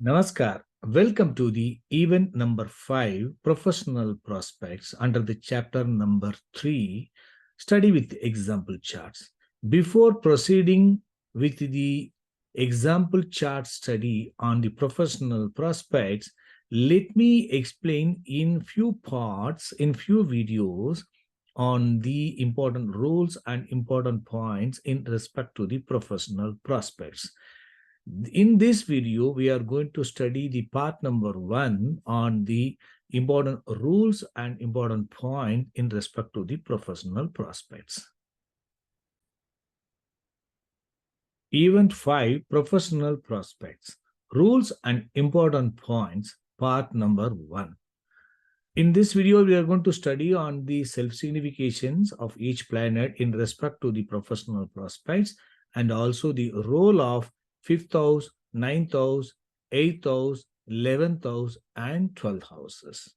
Namaskar. Welcome to the event number 5, Professional Prospects, under the chapter number 3, Study with Example Charts. Before proceeding with the example chart study on the professional prospects, let me explain in few parts, in few videos, on the important rules and important points in respect to the professional prospects. In this video, we are going to study the part number 1 on the important rules and important point in respect to the professional prospects. Event 5, Professional Prospects, Rules and Important Points, part number 1. In this video, we are going to study on the self-significations of each planet in respect to the professional prospects and also the role of 5th house, 9th house, 8th house, 11th house, and 12th houses.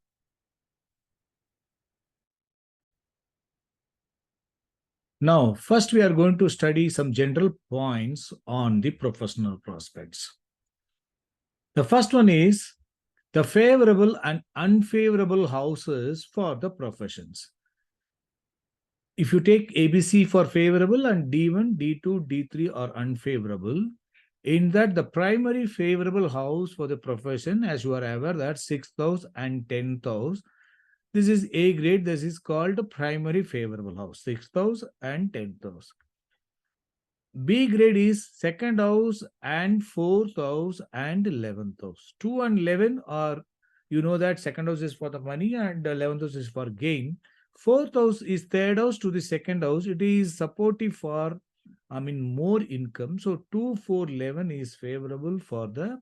Now, first we are going to study some general points on the professional prospects. The first one is the favorable and unfavorable houses for the professions. If you take ABC for favorable and D1, D2, D3 are unfavorable, in that the primary favorable house for the profession, as you are aware, that 6th house and 10th house, this is A grade, this is called the primary favorable house, 6th house and 10th house. B grade is 2nd house and 4th house and 11th house. 2 and 11 are, you know that 2nd house is for the money and 11th house is for gain. 4th house is 3rd house to the 2nd house. It is supportive for more income. So 2, 4, 11 is favorable for the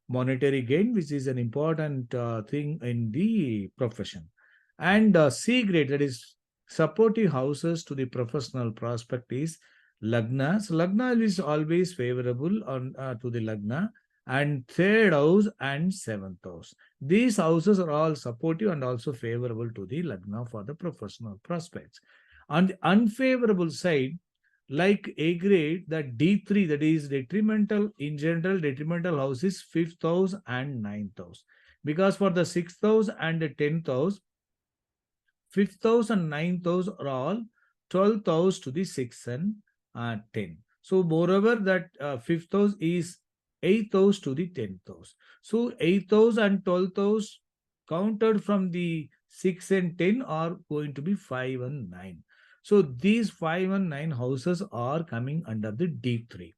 monetary gain, which is an important thing in the profession. And C grade, that is supportive houses to the professional prospect, is Lagna. So Lagna is always favorable on to the Lagna, and 3rd house and 7th house. These houses are all supportive and also favorable to the Lagna for the professional prospects. On the unfavorable side, like A grade, that D3, that is detrimental, in general, detrimental house is 5th house and 9th house. Because for the 6th house and the 10th house, 5th house and 9th house are all 12th house to the 6 and 10. So moreover, that 5th house is 8th house to the 10th house. So 8th house and 12th house counted from the 6 and 10 are going to be 5 and 9. So these 5 and 9 houses are coming under the D3.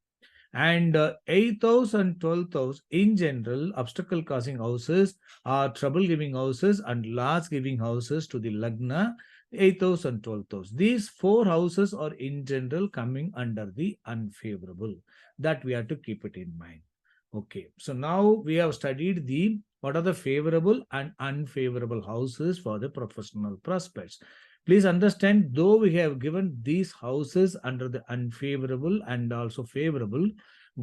And 8th house and 12th house, in general, obstacle causing houses are trouble giving houses and loss giving houses to the Lagna, 8th house and 12th house. These 4 houses are in general coming under the unfavorable. That we have to keep it in mind. Okay, so now we have studied what are the favorable and unfavorable houses for the professional prospects. Please understand, though we have given these houses under the unfavorable and also favorable,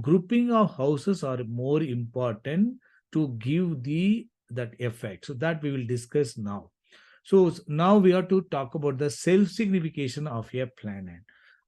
grouping of houses are more important to give that effect. So that we will discuss now. So now we have to talk about the self-signification of a planet.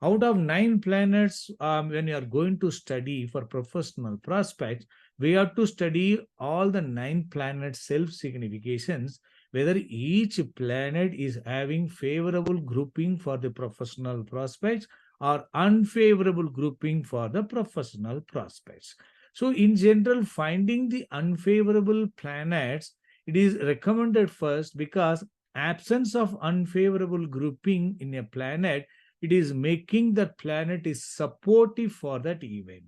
Out of 9 planets, when you are going to study for professional prospects, we have to study all the 9 planet self-significations, whether each planet is having favorable grouping for the professional prospects or unfavorable grouping for the professional prospects. So in general, finding the unfavorable planets, it is recommended first, because absence of unfavorable grouping in a planet, it is making that planet is supportive for that event.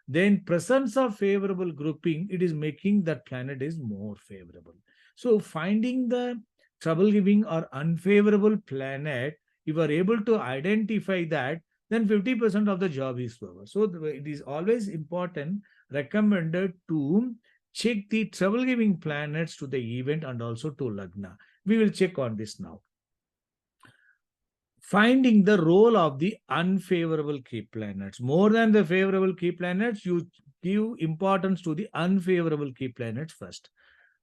Then presence of favorable grouping, it is making that planet is more favorable. So finding the trouble giving or unfavorable planet, if you are able to identify that, then 50% of the job is over. So it is always important, recommended to check the trouble giving planets to the event and also to Lagna. We will check on this now. Finding the role of the unfavorable key planets. More than the favorable key planets, you give importance to the unfavorable key planets first.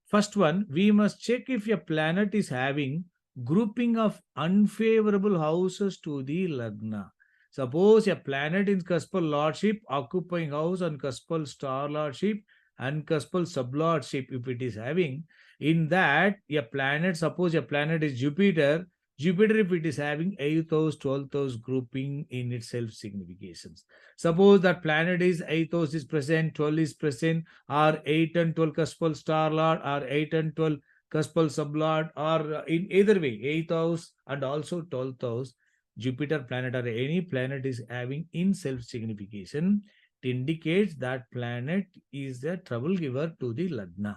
First one, we must check if a planet is having grouping of unfavorable houses to the Lagna. Suppose a planet in cuspal lordship occupying house and cuspal star lordship uncuspal sublordship if it is having, in that a planet, suppose a planet is Jupiter, Jupiter, if it is having 8th house, 12th house grouping in its self significations. Suppose that planet is 8th house is present, 12 is present, or 8 and 12 cuspal star lord, or 8 and 12 cuspal sublord, or in either way, 8th house and also 12th house, Jupiter planet or any planet is having in self signification, it indicates that planet is a trouble giver to the Lagna.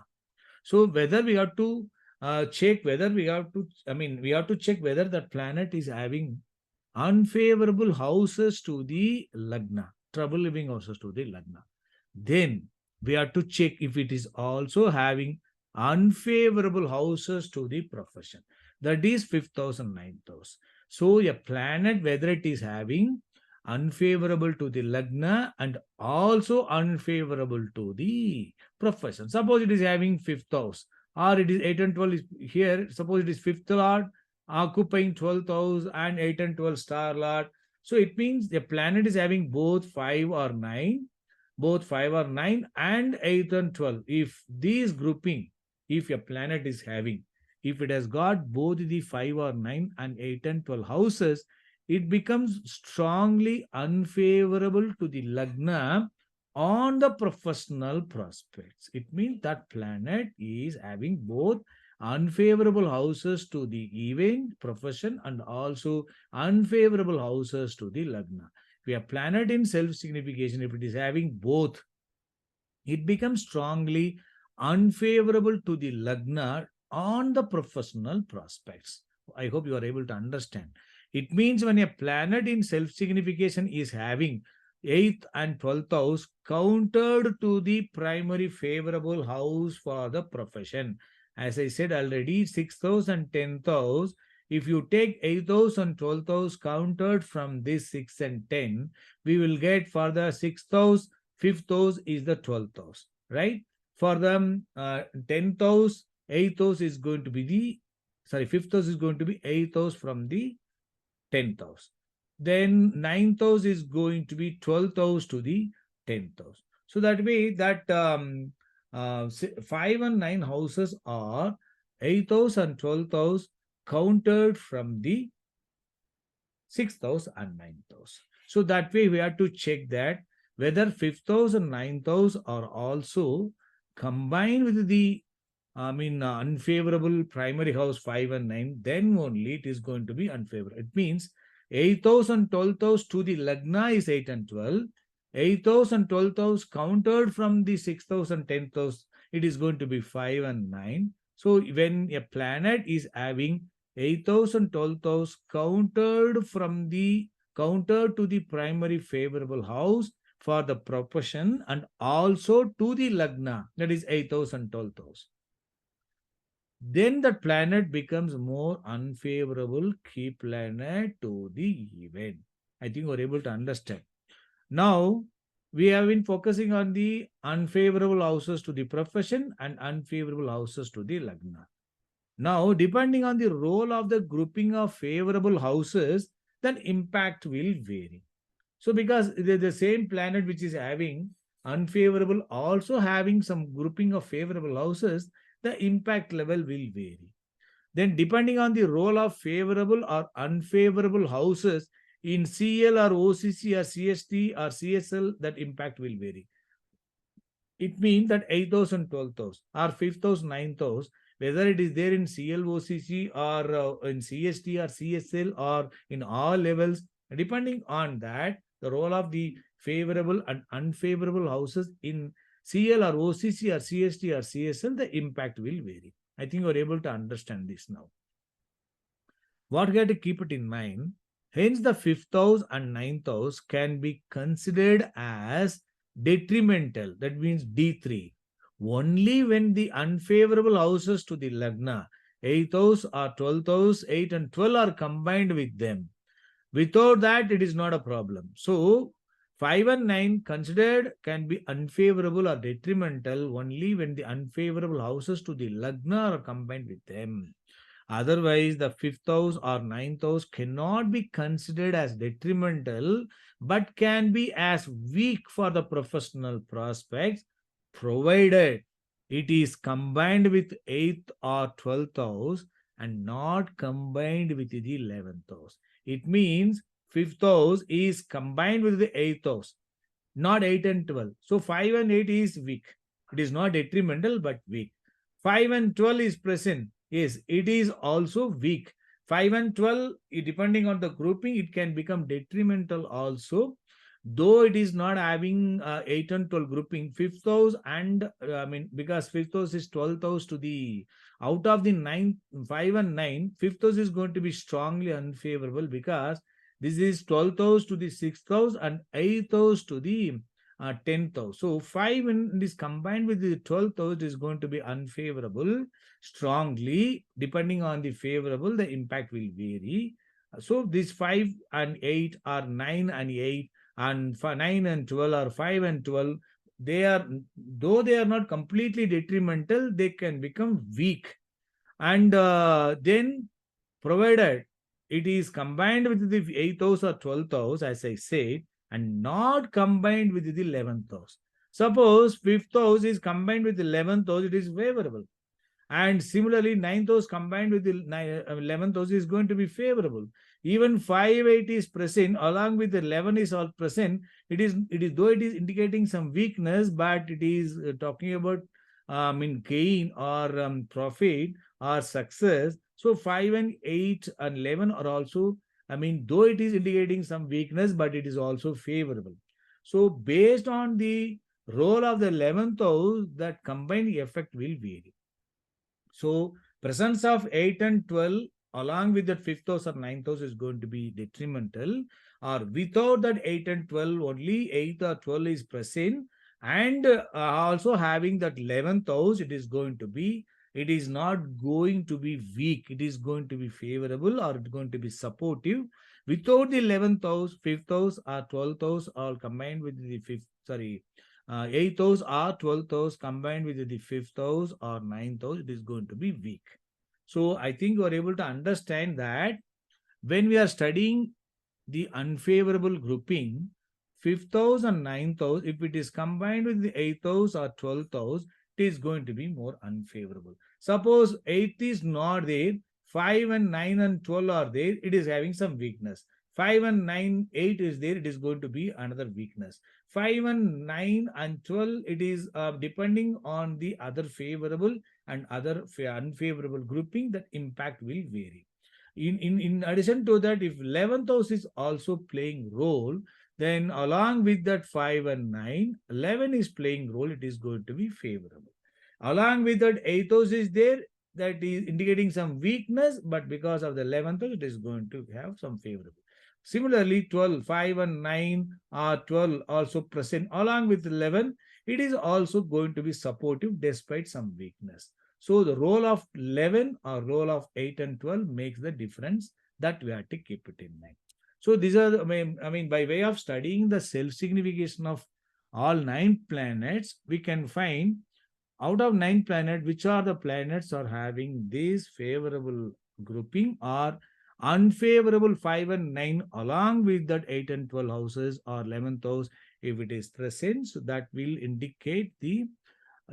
So whether we have to check whether we have to, we have to check whether that planet is having unfavorable houses to the Lagna, trouble living houses to the Lagna. Then we have to check if it is also having unfavorable houses to the profession. That is 5th house and 9th house. So a planet, whether it is having unfavorable to the Lagna and also unfavorable to the profession. Suppose it is having 5th house, or it is 8 and 12 is here. Suppose it is 5th lord occupying 12th house and 8 and 12 star lord. So it means the planet is having both 5 or 9, and 8 and 12. If these grouping, if a planet is having, if it has got both the 5 or 9 and 8 and 12 houses, it becomes strongly unfavorable to the Lagna on the professional prospects. It means that planet is having both unfavorable houses to the event, profession, and also unfavorable houses to the Lagna. If we have planet in self-signification, if it is having both, it becomes strongly unfavorable to the Lagna on the professional prospects. I hope you are able to understand. It means when a planet in self-signification is having 8th and 12th house countered to the primary favorable house for the profession. As I said already, 6th house and 10th house, if you take 8th house and 12th house countered from this 6 and 10, we will get for the 6th house, 5th house is the 12th house, right? For the 10th house, 8th house is going to be the, 5th house is going to be 8th house from the 10th house. Then 9th house is going to be 12th house to the 10th house. So that way that 5 and 9 houses are 8th house and 12th house countered from the 6th house and 9th house. So that way we have to check that whether 5th house and 9th house are also combined with the unfavorable primary house 5 and 9, then only it is going to be unfavorable. It means 8th house and 12th house to the Lagna is 8 and 12. 8th house and 12th house countered from the 6th house and 10th house, it is going to be 5 and 9. So when a planet is having 8th house and 12th house countered to the primary favorable house for the profession and also to the Lagna, that is 8th house and 12th house, then the planet becomes more unfavorable key planet to the event. I think we're able to understand. Now, we have been focusing on the unfavorable houses to the profession and unfavorable houses to the Lagna. Now, depending on the role of the grouping of favorable houses, then impact will vary. So, because the same planet which is having unfavorable, also having some grouping of favorable houses, the impact level will vary. Then depending on the role of favorable or unfavorable houses in CL or OCC or CST or CSL, that impact will vary. It means that 8th house and 12th house or 5th house, 9th house, whether it is there in CL, OCC or in CST or CSL or in all levels, depending on that, the role of the favorable and unfavorable houses in CL or OCC or CST or CSL, the impact will vary. I think you're able to understand this now. What we have to keep it in mind, hence the 5th house and 9th house can be considered as detrimental, that means D3, only when the unfavorable houses to the Lagna, 8th house or 12th house, 8 and 12 are combined with them. Without that, it is not a problem. So, 5 and 9 considered can be unfavorable or detrimental only when the unfavorable houses to the Lagna are combined with them. Otherwise, the 5th house or 9th house cannot be considered as detrimental, but can be as weak for the professional prospects provided it is combined with 8th or 12th house and not combined with the 11th house. It means 5th house is combined with the 8th house, not 8 and 12. So 5 and 8 is weak. It is not detrimental but weak. 5 and 12 is present. Yes, it is also weak. 5 and 12, depending on the grouping, it can become detrimental also. Though it is not having 8 and 12 grouping, 5th house and because 5th house is 12th house to the out of the 9, 5 and 9, 5th house is going to be strongly unfavorable because this is 12th house to the 6th house and 8th house to the 10th house. So 5 when it is combined with the 12th house is going to be unfavorable strongly. Depending on the favorable, the impact will vary. So these 5 and 8 or 9 and 8 and 9 and 12 or 5 and 12, they are, though they are not completely detrimental, they can become weak. And then provided it is combined with the 8th house or 12th house, as I said, and not combined with the 11th house. Suppose 5th house is combined with the 11th house, it is favorable. And similarly, 9th house combined with the 11th house is going to be favorable. Even 5, 8 is present, along with 11 is all present. It is though it is indicating some weakness, but it is talking about gain or profit or success. So 5 and 8 and 11 are also, though it is indicating some weakness, but it is also favorable. So based on the role of the 11th house, that combined effect will vary. So presence of 8 and 12 along with that 5th house or 9th house is going to be detrimental, or without that 8 and 12 only 8 or 12 is present and also having that 11th house, it is not going to be weak. It is going to be favorable or it's going to be supportive. Without the 11th house, 5th house or 12th house all combined with the 8th house or 12th house combined with the 5th house or 9th house, it is going to be weak. So I think you are able to understand that when we are studying the unfavorable grouping, 5th house and 9th house, if it is combined with the 8th house or 12th house, it is going to be more unfavorable. Suppose 8th is not there, 5 and 9 and 12 are there, it is having some weakness. 5 and 9, 8 is there, it is going to be another weakness. 5 and 9 and 12, it is depending on the other favorable and other unfavorable grouping, that impact will vary. In addition to that, if 11th house is also playing role, then along with that 5 and 9, 11 is playing role, it is going to be favorable. Along with that 8th house is there, that is indicating some weakness, but because of the 11th house, it is going to have some favorable. Similarly, 12, 5 and 9 are 12 also present along with 11, it is also going to be supportive despite some weakness. So the role of 11 or role of 8 and 12 makes the difference, that we have to keep it in mind. So these are, by way of studying the self-signification of all 9 planets, we can find out of 9 planets, which are the planets are having this favorable grouping or unfavorable 5 and 9 along with that 8 and 12 houses or 11th house, if it is present, so that will indicate the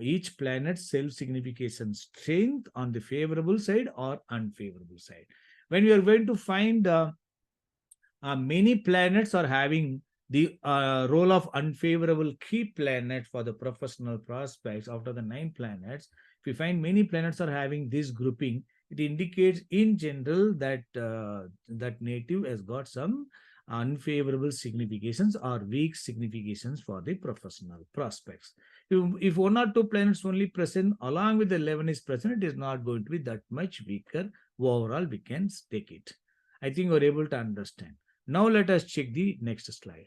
each planet's self-signification strength on the favorable side or unfavorable side. When we are going to find many planets are having the role of unfavorable key planet for the professional prospects after the 9 planets. If we find many planets are having this grouping, it indicates in general that that native has got some unfavorable significations or weak significations for the professional prospects. If 1 or 2 planets only present along with the 11 is present, it is not going to be that much weaker. Overall, we can take it. I think we're able to understand. Now let us check the next slide.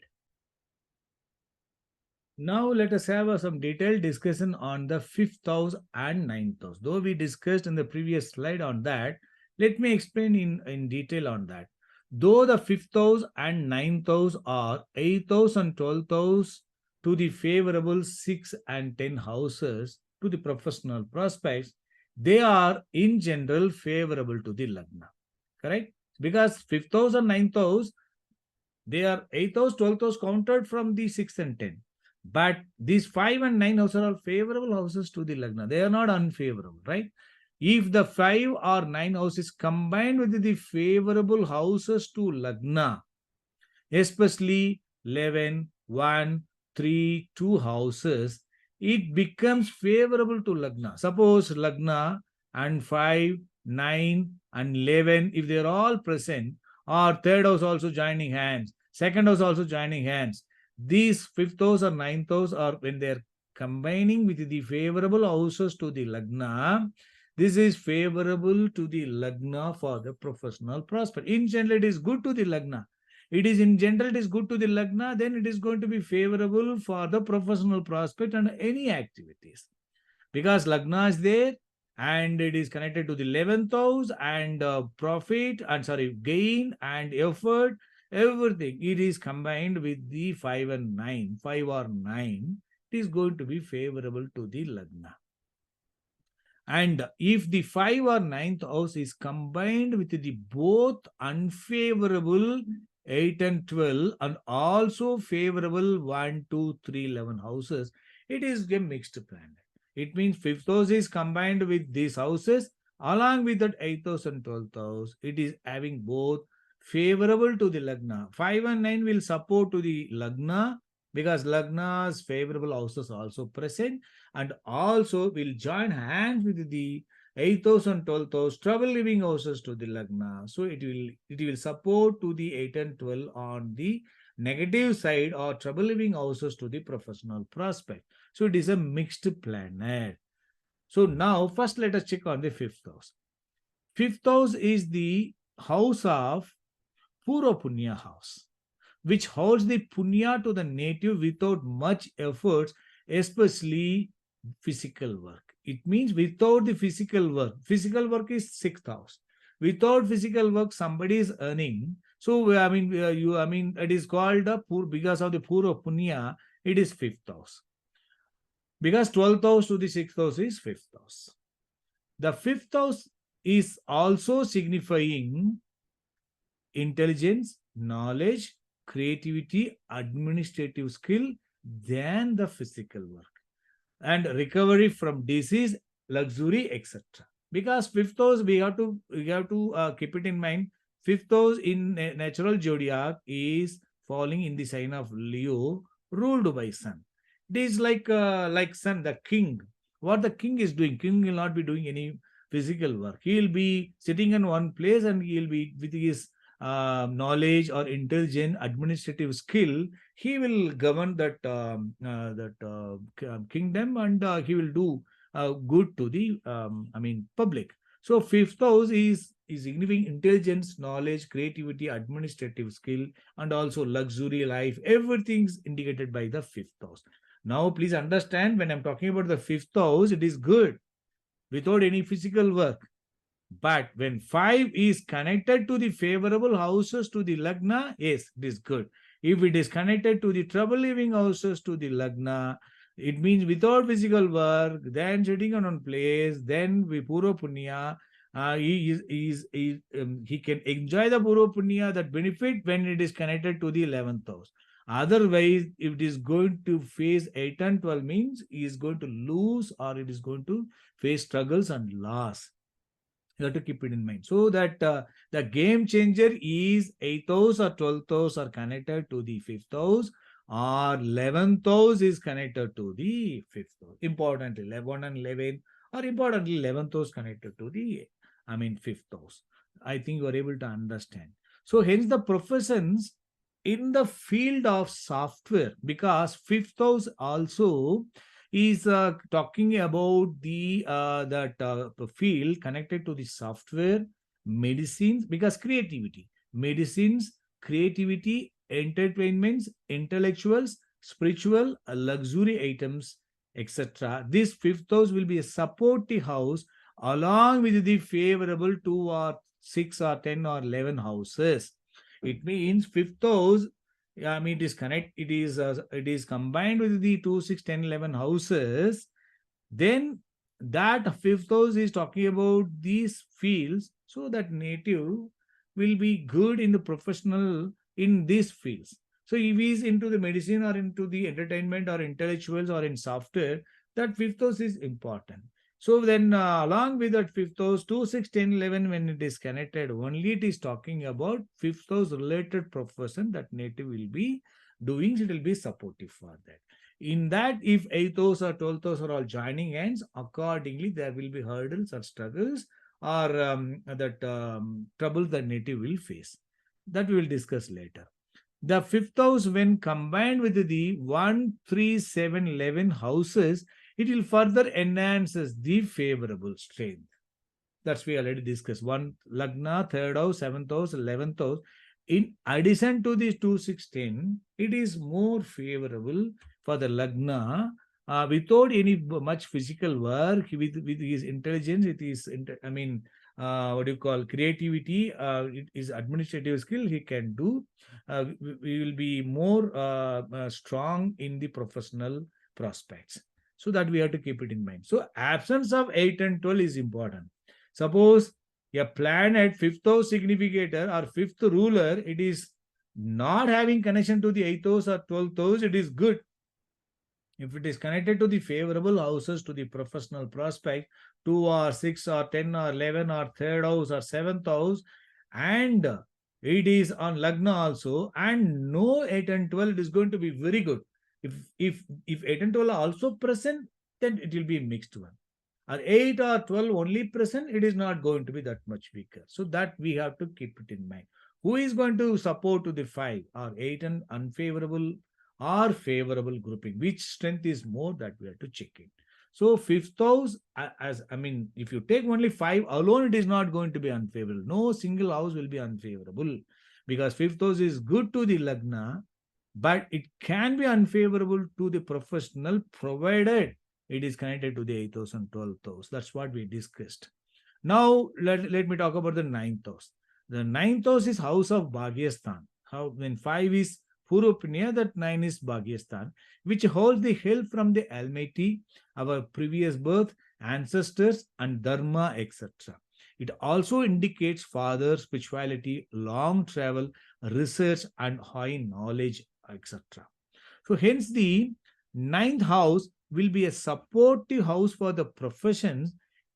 Now let us have some detailed discussion on the 5th house and 9th house. Though we discussed in the previous slide on that, let me explain in detail on that. Though the 5th house and 9th house are 8th house and 12th house to the favorable 6 and 10 houses to the professional prospects, they are in general favorable to the Lagna. Correct? Because 5th house and 9th house, they are 8th house, 12th house counted from the 6th and 10. But these 5 and 9 houses are all favorable houses to the Lagna. They are not unfavorable, right? If the 5 or 9 houses combined with the favorable houses to Lagna, especially 11, 1, 3, 2 houses, it becomes favorable to Lagna. Suppose Lagna and 5, 9, and 11, if they are all present, or third house also joining hands, second house also joining hands, these fifth house or ninth house, or when they are combining with the favorable houses to the Lagna, this is favorable to the Lagna for the professional prospect. In general, it is good to the Lagna. It is in general, it is good to the Lagna, then it is going to be favorable for the professional prospect and any activities. Because Lagna is there and it is connected to the 11th house and profit and gain and effort, everything. It is combined with the 5 and 9, 5 or 9. It is going to be favorable to the Lagna. And if the 5 or 9th house is combined with the both unfavorable 8 and 12 and also favorable 1, 2, 3, 11 houses, it is a mixed planet. It means 5th house is combined with these houses along with that 8th house and 12th house. It is having both favorable to the Lagna. 5 and 9 will support to the Lagna because Lagna's favorable houses also present and also will join hands with the 8th house and 12th house, trouble living houses to the Lagna. So it will support to the 8 and 12 on the negative side or trouble living houses to the professional prospect. So it is a mixed planet. So now first let us check on the 5th house. 5th house is the house of Purva Punya house, which holds the punya to the native without much efforts, especially physical work. It means without the physical work is 6th house. Without physical work, somebody is earning. So it is called a poor because of the pura punya. It is 5th house because 12th house to the 6th house is 5th house. The 5th house is also signifying intelligence, knowledge, creativity, administrative skill than the physical work and recovery from disease, luxury, etc. Because 5th house we have to keep it in mind. 5th house in natural zodiac is falling in the sign of Leo, ruled by Sun. It is like Sun, the king. What the king is doing, king will not be doing any physical work. He will be sitting in one place and he will be with his knowledge or intelligent administrative skill, he will govern that kingdom and he will do good to the public. So 5th house is significant intelligence, knowledge, creativity, administrative skill, and also luxury life. Everything's indicated by the 5th house. Now, please understand when I'm talking about the 5th house, it is good without any physical work. But when 5 is connected to the favorable houses to the Lagna, yes, it is good. If it is connected to the trouble living houses to the Lagna, it means without physical work, then sitting on one place, then Purva Punya, he can enjoy the Purva Punya, that benefit when it is connected to the 11th house. Otherwise, if it is going to face 8 and 12 means he is going to lose or it is going to face struggles and loss. You have to keep it in mind. So that the game changer is 8th house or 12th house are connected to the 5th house or 11th house is connected to the 5th house. Importantly, 11 and 11 or importantly 11th house connected to the 5th house. I think you are able to understand. So hence the professions in the field of software, because 5th house also is talking about the field connected to the software, medicines, because medicines, creativity, entertainments, intellectuals, spiritual, luxury items, etc. This 5th house will be a supportive house along with the favorable 2 or 6 or 10 or 11 houses. It means 5th house, it is combined with the 2, 6, 10, 11 houses. Then that 5th house is talking about these fields, so that native will be good in the professional in these fields. So if he is into the medicine or into the entertainment or intellectuals or in software, that fifth house is important. So then along with that fifth house, 2, 6, 10, 11, when it is connected, only it is talking about fifth house related profession that native will be doing, it will be supportive for that. In that, if 8th house or 12th house are all joining hands, accordingly, there will be hurdles or struggles or that trouble the native will face. That we will discuss later. The fifth house, when combined with the 1, 3, 7, 11 houses, it will further enhances the favorable strength. That's we already discussed. One Lagna, third house, seventh house, 11th house. In addition to these 2, 6, 10, it is more favorable for the Lagna without any much physical work, with his intelligence, with his, what do you call, creativity, his administrative skill, he can do. We will be more strong in the professional prospects. So that we have to keep it in mind. So absence of 8 and 12 is important. Suppose a planet fifth house significator or fifth ruler, it is not having connection to the 8th house or 12th house, it is good. If it is connected to the favorable houses to the professional prospect, 2 or 6 or 10 or 11 or third house or seventh house, and it is on Lagna also, and no 8 and 12, it is going to be very good. If 8 and 12 are also present, then it will be a mixed one. Or 8 or 12 only present, it is not going to be that much weaker. So that we have to keep it in mind. Who is going to support to the 5 or 8 and unfavorable or favorable grouping? Which strength is more, that we have to check it. So fifth house, if you take only 5 alone, it is not going to be unfavorable. No single house will be unfavorable, because fifth house is good to the Lagna, but it can be unfavorable to the professional provided it is connected to the 8th house and 12th house. That's what we discussed. Now, let me talk about the 9th house. The 9th house is house of Bhagyasthan. When 5 is Purupnya, that 9 is Bhagyasthan, which holds the help from the Almighty, our previous birth, ancestors, and Dharma, etc. It also indicates father, spirituality, long travel, research, and high knowledge, etc. So hence the 9th house will be a supportive house for the professions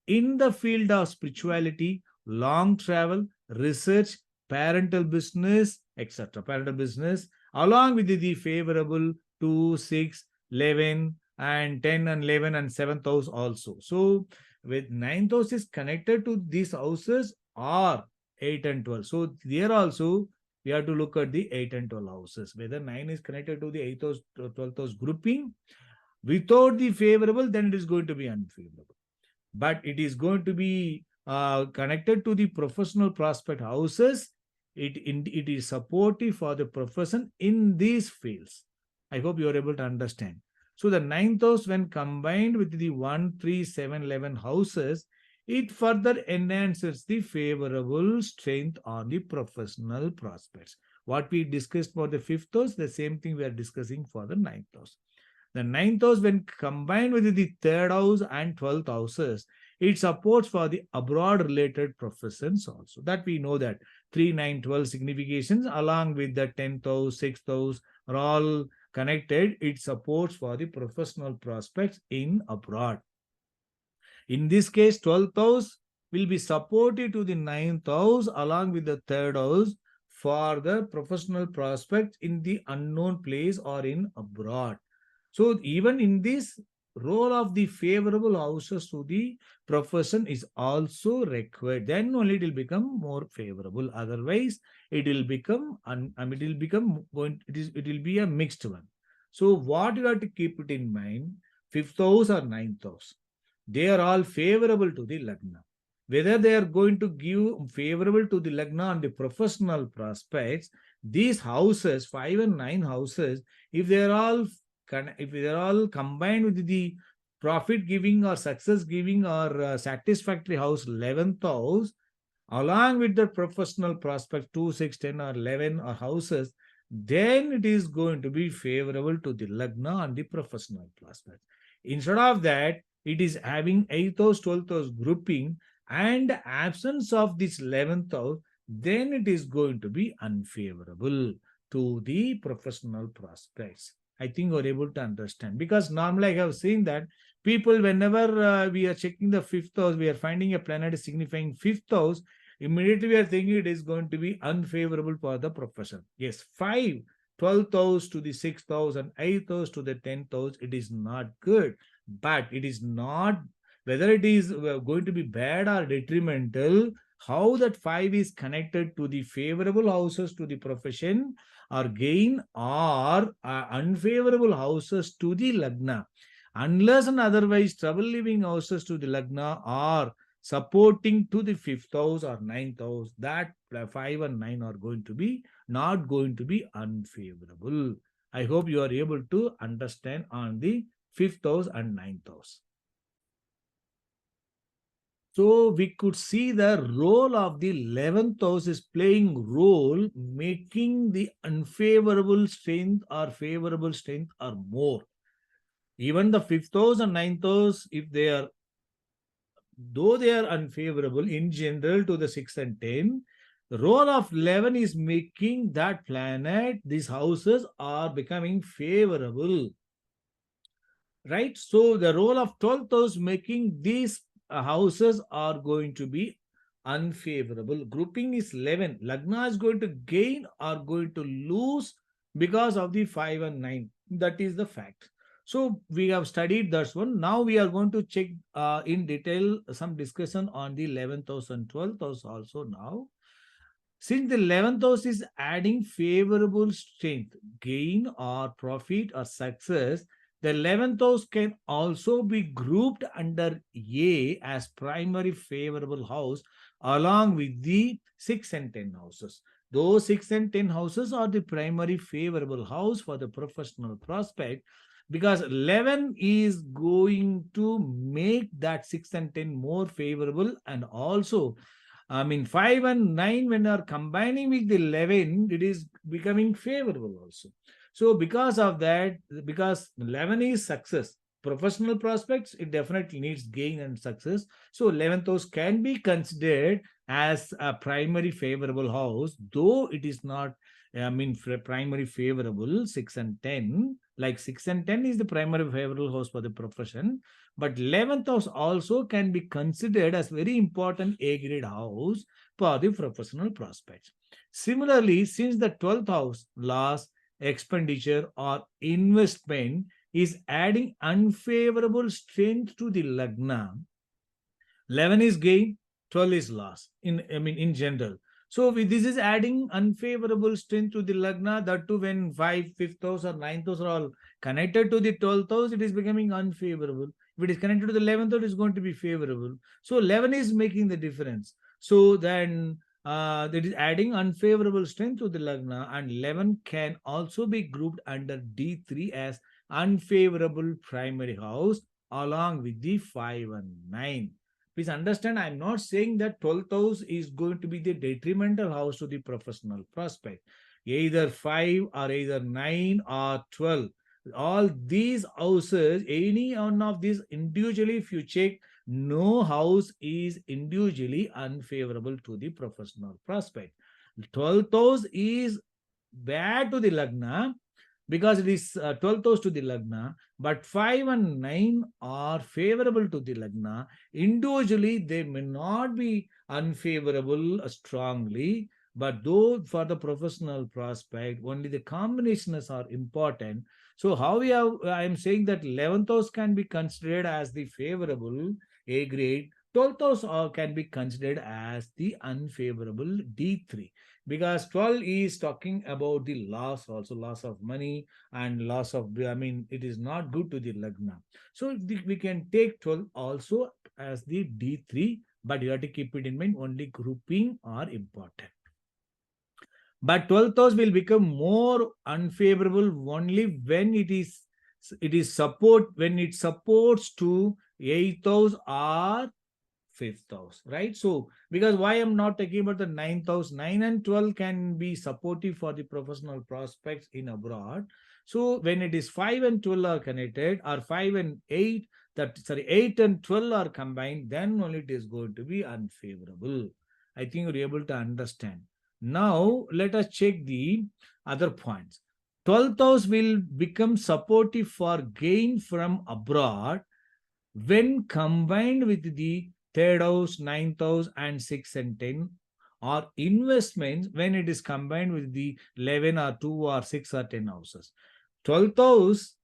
in the field of spirituality, long travel, research, parental business, etc. Parental business, along with the favorable 2, 6, 11, and 10 and 11 and 7th house also. So with 9th house is connected to these houses or 8 and 12. So there also we have to look at the 8 and 12 houses, whether 9 is connected to the 8th house, 12th house grouping. Without the favorable, then it is going to be unfavorable. But it is going to be connected to the professional prospect houses. It is supportive for the profession in these fields. I hope you are able to understand. So the 9th house, when combined with the 1, 3, 7, 11 houses, it further enhances the favorable strength on the professional prospects. What we discussed for the 5th house, the same thing we are discussing for the 9th house. The 9th house, when combined with the 3rd house and 12th houses, it supports for the abroad related professions also. That we know that 3, 9, 12 significations along with the 10th house, 6th house are all connected. It supports for the professional prospects in abroad. In this case, 12th house will be supportive to the 9th house along with the 3rd house for the professional prospects in the unknown place or in abroad. So even in this, role of the favorable houses to the profession is also required. Then only it will become more favorable. Otherwise, it will become it will be a mixed one. So what you have to keep it in mind, 5th house or 9th house, they are all favorable to the Lagna. Whether they are going to give favorable to the Lagna and the professional prospects, these houses, 5 and 9 houses, if they are all combined with the profit giving or success giving or satisfactory house, 11th house, along with the professional prospect 2, 6, 10 or 11 or houses, then it is going to be favorable to the Lagna and the professional prospect. Instead of that, it is having 8th house, 12th house grouping and absence of this 11th house, then it is going to be unfavorable. to the professional prospects. I think you're able to understand, because normally I have seen that people, whenever we are checking the fifth house, we are finding a planet signifying fifth house, immediately we are thinking it is going to be unfavorable for the profession. Yes, 5, 12th house to the 6th house and 8th house to the 10th house, it is not good. But it is not whether it is going to be bad or detrimental. How that 5 is connected to the favorable houses to the profession or gain, or unfavorable houses to the lagna. Unless and otherwise, trouble living houses to the lagna are supporting to the fifth house or ninth house, that 5 and 9 are going to be not going to be unfavorable. I hope you are able to understand on the fifth house and ninth house. So we could see the role of the 11th house is playing role, making the unfavorable strength or favorable strength or more. Even the fifth house and ninth house, if they are, though they are unfavorable in general to the 6 and 10, the role of 11 is making that planet, these houses are becoming favorable. Right? So the role of 12th house making these houses are going to be unfavorable. Grouping is 11. Lagna is going to gain or going to lose because of the 5 and 9. That is the fact. So we have studied that one. Now we are going to check in detail some discussion on the 11th house and 12th house also now. Since the 11th house is adding favorable strength, gain or profit or success, the 11th house can also be grouped under A as primary favorable house along with the 6 and 10 houses. Those 6 and 10 houses are the primary favorable house for the professional prospect, because 11 is going to make that 6 and 10 more favorable, and also 5 and 9, when are combining with the 11, it is becoming favorable also. So because of that, because 11 is success, professional prospects, it definitely needs gain and success. So 11th house can be considered as a primary favorable house, though it is not, primary favorable 6 and 10. Like 6 and 10 is the primary favorable house for the profession. But 11th house also can be considered as very important A-grade house for the professional prospects. Similarly, since the 12th house loss, expenditure or investment is adding unfavorable strength to the lagna, 11 is gain, 12 is loss in general. So this is adding unfavorable strength to the lagna, that too when 5, 5th house or 9th house are all connected to the 12th house, it is becoming unfavorable. If it is connected to the 11th house, it is going to be favorable. So 11 is making the difference. So then that is adding unfavorable strength to the lagna, and 11 can also be grouped under D3 as unfavorable primary house along with the 5 and 9. Please understand, I'm not saying that 12th house is going to be the detrimental house to the professional prospect. Either 5 or either 9 or 12. All these houses, any one of these individually, if you check, no house is individually unfavorable to the professional prospect. 12th house is bad to the lagna, because it is 12th house to the lagna, but 5 and 9 are favorable to the lagna. Individually, they may not be unfavorable strongly, but though for the professional prospect, only the combinations are important. So how I am saying that 11th house can be considered as the favorable A grade, 12th house can be considered as the unfavorable D3, because 12 is talking about the loss, also loss of money and loss of, it is not good to the lagna. So we can take 12 also as the D3, but you have to keep it in mind, only grouping are important. But 12th house will become more unfavorable only when it is when it supports to 8th house or 5th house, right? So because why I'm not talking about the 9th house, 9 and 12 can be supportive for the professional prospects in abroad. So when it is 5 and 12 are connected, or 5 and 8, 8 and 12 are combined, then only it is going to be unfavorable. I think you're able to understand. Now, let us check the other points. 12th house will become supportive for gain from abroad when combined with the third house, ninth house, and 6 and 10, or investments when it is combined with the 11 or 2 or 6 or 10 houses. 12th house,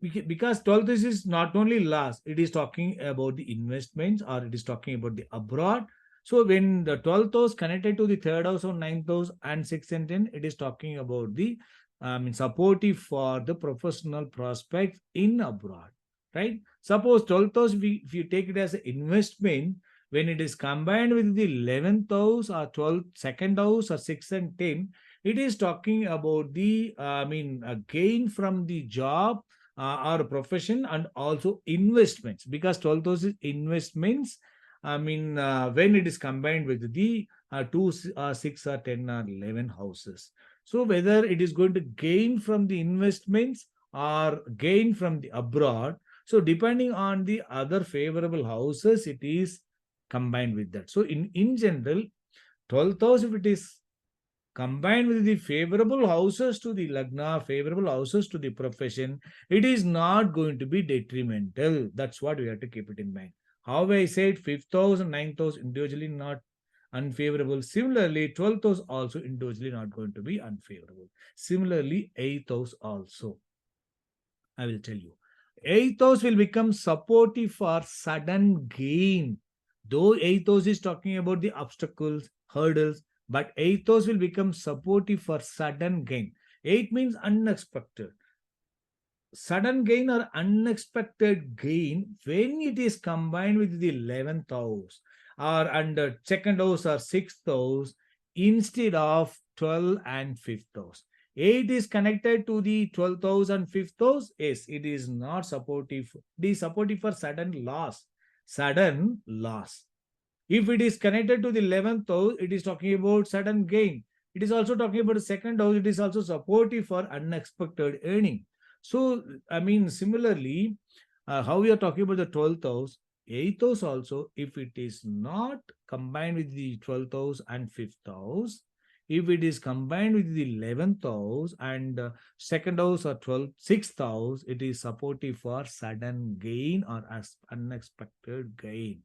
because 12th is not only last, it is talking about the investments or it is talking about the abroad. So when the 12th house connected to the third house or ninth house and 6 and 10, it is talking about the supportive for the professional prospects in abroad, right? Suppose 12th house, if you take it as an investment, when it is combined with the 11th house or 12th, second house or 6 and 10, it is talking about the, gain from the job or profession and also investments, because 12th is investments. When it is combined with the 2, 6 or 10 or 11 houses. So whether it is going to gain from the investments or gain from the abroad, so depending on the other favorable houses, it is combined with that. So in general, 12th house, if it is combined with the favorable houses to the lagna, favorable houses to the profession, it is not going to be detrimental. That's what we have to keep it in mind. How I said, fifth house and ninth house individually not unfavorable. Similarly, 12th house also individually not going to be unfavorable. Similarly, eighth house also. I will tell you. Eighth house will become supportive for sudden gain. Though eighth house is talking about the obstacles, hurdles, but eighth house will become supportive for sudden gain. Eight means unexpected. Sudden gain or unexpected gain when it is combined with the 11th house or under second house or sixth house instead of 12 and fifth house. 8 is connected to the 12th house and fifth house. Yes, it is not supportive. It is supportive for sudden loss. Sudden loss. If it is connected to the 11th house, it is talking about sudden gain. It is also talking about the second house. It is also supportive for unexpected earning. So, similarly, how we are talking about the 12th house, 8th house also, if it is not combined with the 12th house and 5th house, if it is combined with the 11th house and second house or 12th, 6th house, it is supportive for sudden gain or unexpected gain.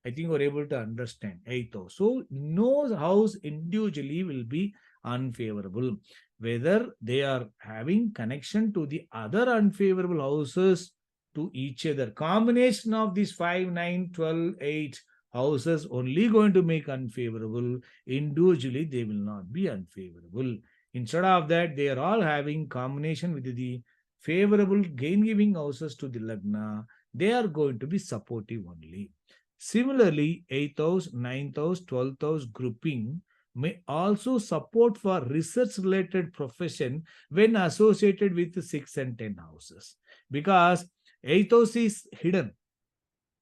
I think we're able to understand. Eighth house. So no house individually will be unfavorable. Whether they are having connection to the other unfavorable houses to each other. Combination of these 5, 9, 12, 8 houses only going to make unfavorable. Individually, they will not be unfavorable. Instead of that, they are all having combination with the favorable gain-giving houses to the Lagna. They are going to be supportive only. Similarly, 8th house, 9th house, 12th house grouping may also support for research related profession when associated with 6 and 10 houses, because 8th house is hidden.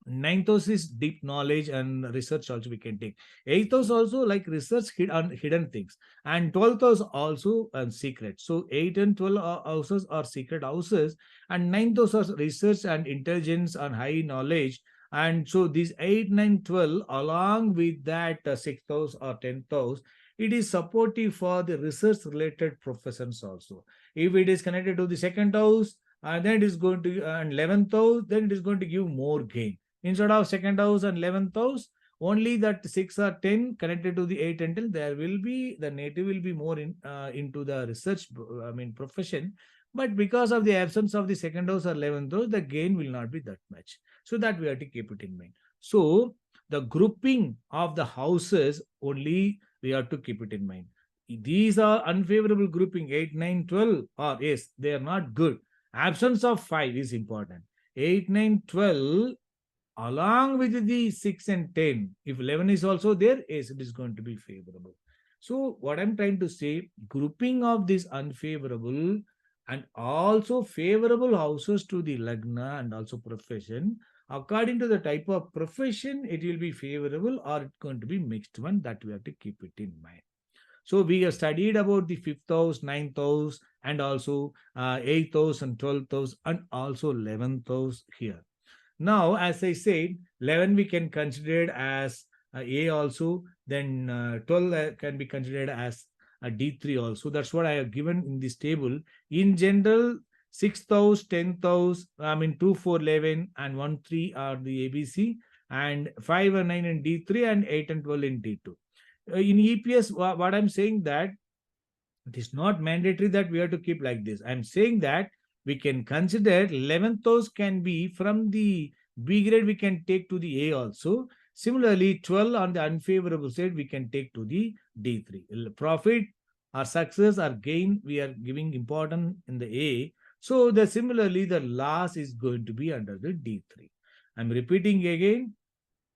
Ninth house is deep knowledge and research also we can take. Eighth house also like research on hidden things. And 12th house also secret. So 8 and 12 houses are secret houses. And ninth house are research and intelligence and high knowledge. And so these 8, 9, 12 along with that 6th house or 10th house, it is supportive for the research related professions also. If it is connected to the second house, then it is going to, and 11th house, then it is going to give more gain. Instead of second house and 11th house, only that 6 or 10 connected to the 8 and 10, there will be, the native will be more into the research, profession. But because of the absence of the second house or 11th house, the gain will not be that much. So that we have to keep it in mind. So the grouping of the houses only we have to keep it in mind. These are unfavorable grouping, 8, 9, 12, or yes, they are not good. Absence of 5 is important. 8, 9, 12 along with the 6 and 10. If 11 is also there, yes, it is going to be favorable. So what I'm trying to say, grouping of this unfavorable and also favorable houses to the lagna and also profession, according to the type of profession, it will be favorable or it's going to be mixed one. That we have to keep it in mind. So we have studied about the 5th house, 9th house, and also 8th house and 12th house, and also 11th house here. Now, as I said, 11 we can consider it as A also, then 12 can be considered as a D3 also. That's what I have given in this table. In general, 6th house, 10th house, I mean 2, 4, 11 and 1, 3 are the ABC, and 5 and 9 in D3 and 8 and 12 in D2. In EPS, what I'm saying that it is not mandatory that we have to keep like this. I'm saying that we can consider 11th house can be from the B grade, we can take to the A also. Similarly, 12 on the unfavorable side, we can take to the D3. Profit or success or gain, we are giving important in the A. So similarly, the loss is going to be under the D3. I'm repeating again,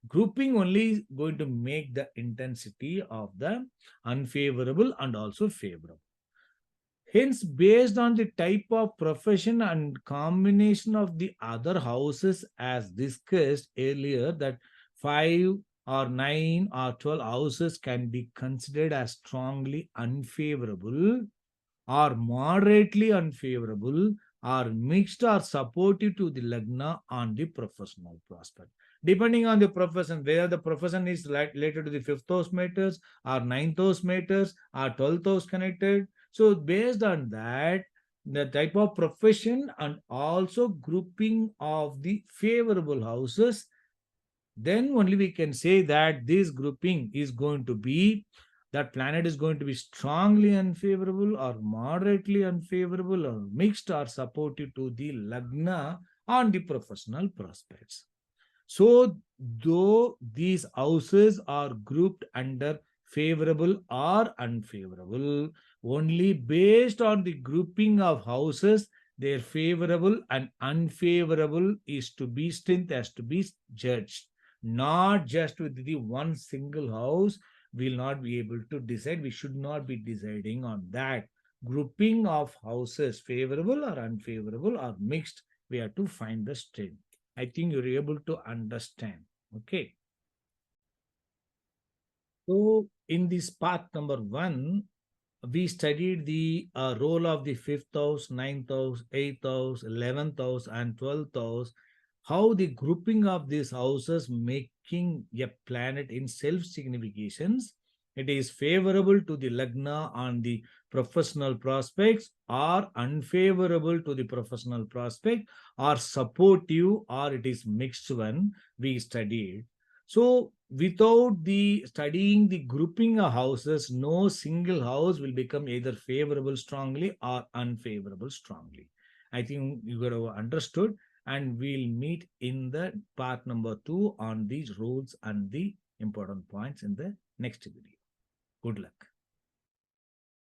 grouping only is going to make the intensity of the unfavorable and also favorable. Hence, based on the type of profession and combination of the other houses as discussed earlier, that 5 or 9 or 12 houses can be considered as strongly unfavorable or moderately unfavorable or mixed or supportive to the lagna on the professional prospect. Depending on the profession, whether the profession is related to the 5th house matters or 9th house matters or 12th house connected. So based on that, the type of profession and also grouping of the favorable houses, then only we can say that this grouping is going to be, that planet is going to be strongly unfavorable or moderately unfavorable or mixed or supportive to the lagna on the professional prospects. So though these houses are grouped under favorable or unfavorable, only based on the grouping of houses, their favorable and unfavorable is to be, strength has to be judged, not just with the one single house. Will not be able to decide. We should not be deciding on that. Grouping of houses, favorable or unfavorable or mixed, we have to find the strength. I think you're able to understand. Okay. So in this part number 1, we studied the role of the 5th house, 9th house, 8th house, 11th house, and 12th house, how the grouping of these houses making a planet in self-significations. It is favorable to the lagna on the professional prospects or unfavorable to the professional prospect or supportive or it is mixed one we studied. So without the studying the grouping of houses, no single house will become either favorable strongly or unfavorable strongly. I think you got to understood, and we'll meet in the part number 2 on these rules and the important points in the next video. Good luck.